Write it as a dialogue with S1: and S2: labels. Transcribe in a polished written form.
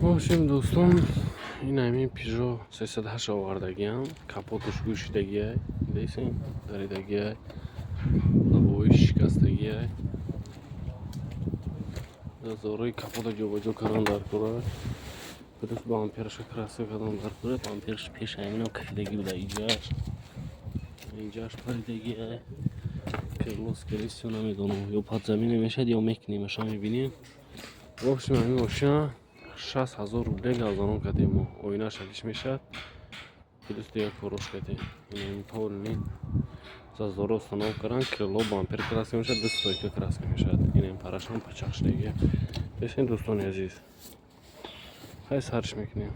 S1: В общем, دوستان این همین پیژو 308 آوردگی هم کپوتش گوشیدگی های دیسین داریدگی های لبوی شکستگی های زوروی کپوت جو بجو کردن در کوره بدوس با امپیرش کراسه کردن در کوره با امپیرش پیش همین هم کشیدگی بوده اینجاش پریدگی های کرلوس کریستیو نمیدونم یا پاد زمینه میشد یا میکنیمش هم میبینیم. В общем, همین ماشین 60,000 روبل گردانم کردیم و اوینا شکلش میشد بدوس دیگه فروش کردیم این پول نیم زازدارو استناب کردن کرلو با امپیر کراسه میشد دستایی که کراسه میشد این پرش هم پچخش دیگه بسین دوستان عزیز خیلی سرش میکنیم